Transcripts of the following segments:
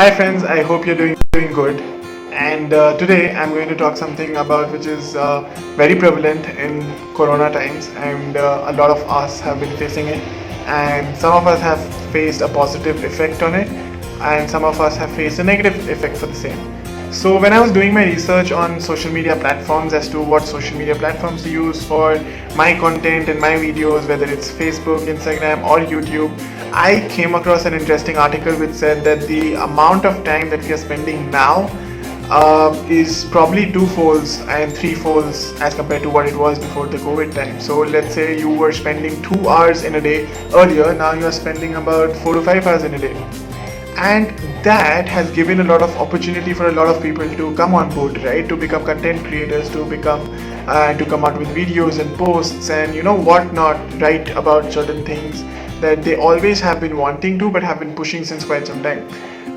Hi friends, I hope you're doing good. And today I'm going to talk something about which is very prevalent in Corona times, and a lot of us have been facing it. And some of us have faced a positive effect on it, and some of us have faced a negative effect for the same. So when I was doing my research on social media platforms as to what social media platforms to use for my content and my videos, whether it's Facebook, Instagram, or YouTube, I came across an interesting article which said that the amount of time that we are spending now is probably two-folds and three-folds as compared to what it was before the COVID time. So let's say you were spending 2 hours in a day earlier, now you are spending about 4 to 5 hours in a day, and that has given a lot of opportunity for a lot of people to come on board, right, to become content creators, to come out with videos and posts and what not, write about certain things that they always have been wanting to but have been pushing since quite some time,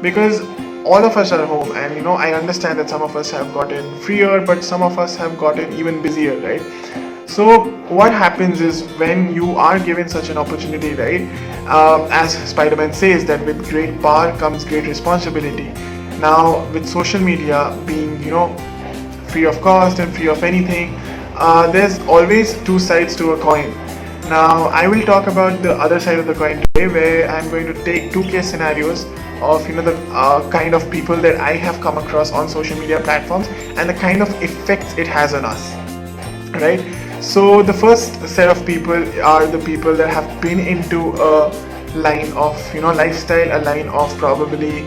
because all of us are home. And I understand that some of us have gotten freer, but some of us have gotten even busier, right? So what happens is when you are given such an opportunity, right? As Spider-Man says, that with great power comes great responsibility. Now, with social media being, free of cost and free of anything, there's always two sides to a coin. Now, I will talk about the other side of the coin today, where I'm going to take two case scenarios of the kind of people that I have come across on social media platforms and the kind of effects it has on us, right? So the first set of people are the people that have been into a line of lifestyle, a line of probably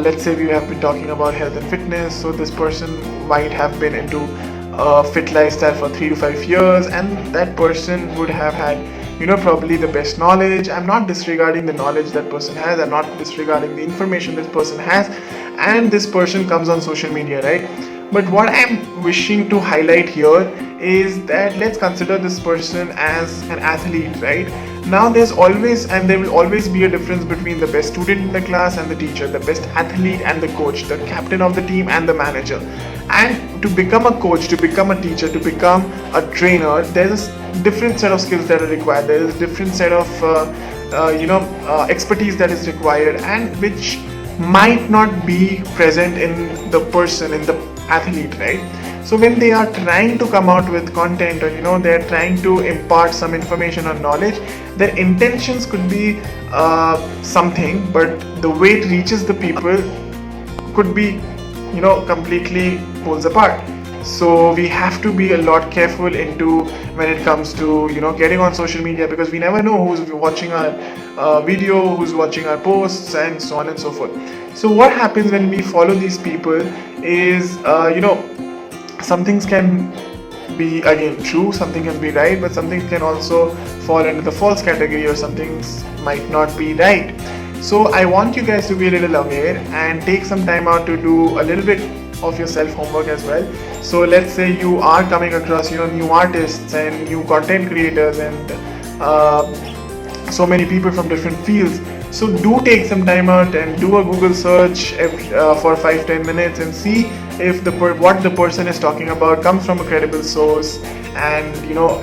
let's say we have been talking about health and fitness. So this person might have been into a fit lifestyle for 3 to 5 years, and that person would have had probably the best knowledge. I'm not disregarding the knowledge that person has, I'm not disregarding the information this person has, and this person comes on social media, right? But what I'm wishing to highlight here is that let's consider this person as an athlete, right? Now there's always and there will always be a difference between the best student in the class and the teacher, the best athlete and the coach, the captain of the team and the manager. And to become a coach, to become a teacher, to become a trainer, there's a different set of skills that are required. There is a different set of expertise that is required, and which might not be present in the person, in the athlete, right? So when they are trying to come out with content, or they're trying to impart some information or knowledge, their intentions could be something, but the way it reaches the people could be completely poles apart. So we have to be a lot careful into when it comes to getting on social media, because we never know who's watching our video, who's watching our posts, and so on and so forth. So what happens when we follow these people is some things can be again true, something can be right, but something can also fall into the false category, or some things might not be right. So I want you guys to be a little aware and take some time out to do a little bit of your self homework as well. So let's say you are coming across new artists and new content creators and so many people from different fields. So do take some time out and do a Google search for 5-10 minutes and see if what the person is talking about comes from a credible source and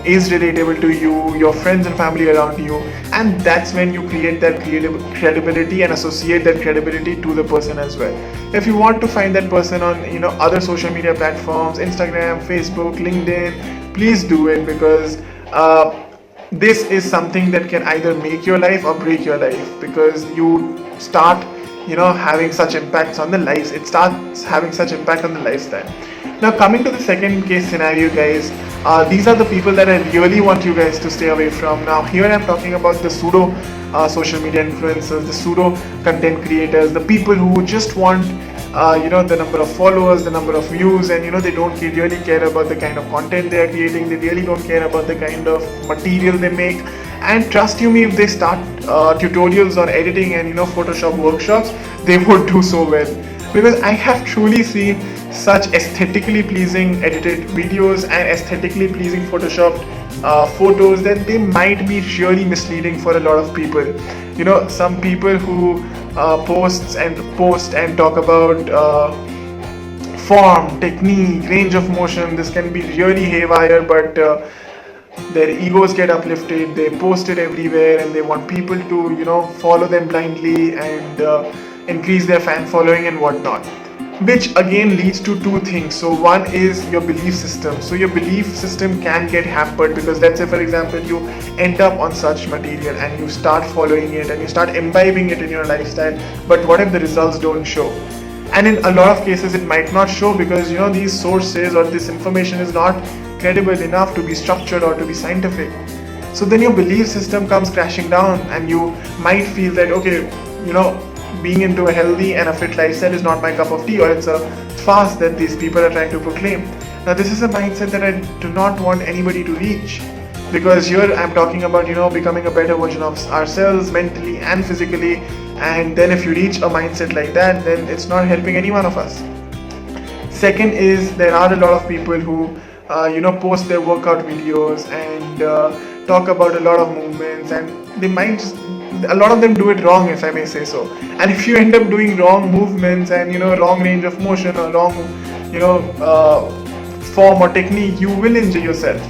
is relatable to you, your friends and family around you. And that's when you create that credibility and associate that credibility to the person as well. If you want to find that person on other social media platforms, Instagram, Facebook, LinkedIn, please do it, because this is something that can either make your life or break your life, because you start having such impacts on the lives. It starts having such impact on the lifestyle. Now coming to the second case scenario, guys, these are the people that I really want you guys to stay away from. Now here I'm talking about the pseudo social media influencers, the pseudo content creators, the people who just want the number of followers, the number of views, and they don't really care about the kind of content they are creating. They really don't care about the kind of material they make. And trust you me, if they start tutorials on editing and Photoshop workshops, they would do so well, because I have truly seen such aesthetically pleasing edited videos and aesthetically pleasing photoshopped photos that they might be really misleading for a lot of people. Some people who post and talk about form, technique, range of motion, this can be really haywire, but their egos get uplifted, they post it everywhere, and they want people to follow them blindly and increase their fan following and whatnot, which again leads to two things. So one is your belief system. So your belief system can get hampered, because let's say for example you end up on such material and you start following it and you start imbibing it in your lifestyle, but what if the results don't show? And in a lot of cases it might not show because these sources or this information is not credible enough to be structured or to be scientific. So then your belief system comes crashing down and you might feel that, okay, being into a healthy and a fit lifestyle is not my cup of tea, or it's a fast that these people are trying to proclaim. Now this is a mindset that I do not want anybody to reach, because here I'm talking about becoming a better version of ourselves mentally and physically, and then if you reach a mindset like that, then it's not helping any one of us. Second is, there are a lot of people who post their workout videos and talk about a lot of movements, and they might a lot of them do it wrong, if I may say so. And if you end up doing wrong movements and wrong range of motion or wrong form or technique, you will injure yourself.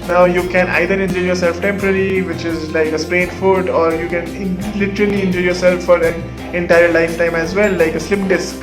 Now you can either injure yourself temporarily, which is like a sprained foot, or you can literally injure yourself for an entire lifetime as well, like a slip disc.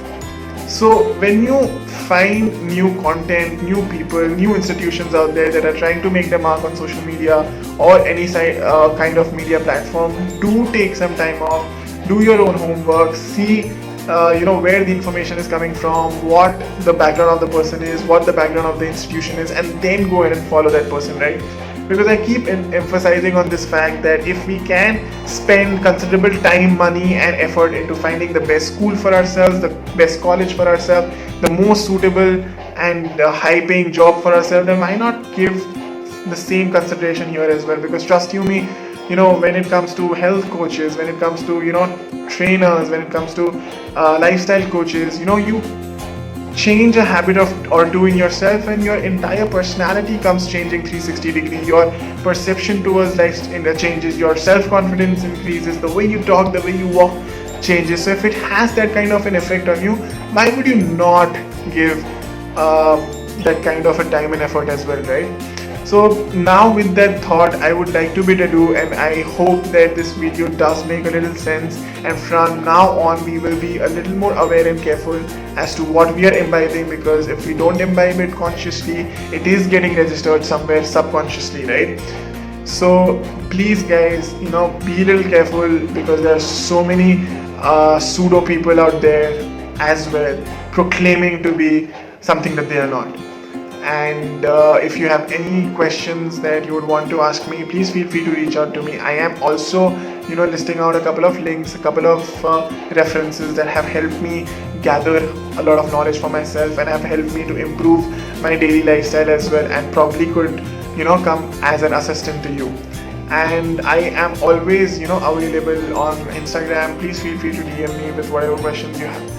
So when you find new content, new people, new institutions out there that are trying to make their mark on social media or any kind of media platform, do take some time off, do your own homework, see where the information is coming from, what the background of the person is, what the background of the institution is, and then go ahead and follow that person, right? Because I keep emphasizing on this fact that if we can spend considerable time, money and effort into finding the best school for ourselves, the best college for ourselves, the most suitable and high paying job for ourselves, then why not give the same consideration here as well? Because trust you me, when it comes to health coaches, when it comes to trainers, when it comes to lifestyle coaches, you change a habit of or two in yourself and your entire personality comes changing 360 degrees. Your perception towards life changes, your self-confidence increases, the way you talk, the way you walk changes. So if it has that kind of an effect on you, why would you not give that kind of a time and effort as well, right? So now with that thought, I would like to bid adieu, and I hope that this video does make a little sense, and from now on we will be a little more aware and careful as to what we are imbibing, because if we don't imbibe it consciously, it is getting registered somewhere subconsciously, right? So please guys, be a little careful, because there are so many pseudo people out there as well proclaiming to be something that they are not. And if you have any questions that you would want to ask me, please feel free to reach out to me. I am also listing out a couple of links, a couple of references that have helped me gather a lot of knowledge for myself and have helped me to improve my daily lifestyle as well, and probably could come as an assistant to you. And I am always available on Instagram. Please feel free to DM me with whatever questions you have.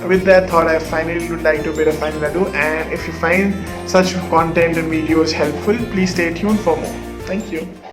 With that thought, I finally would like to bid a final adieu, and if you find such content and videos helpful, please stay tuned for more. Thank you.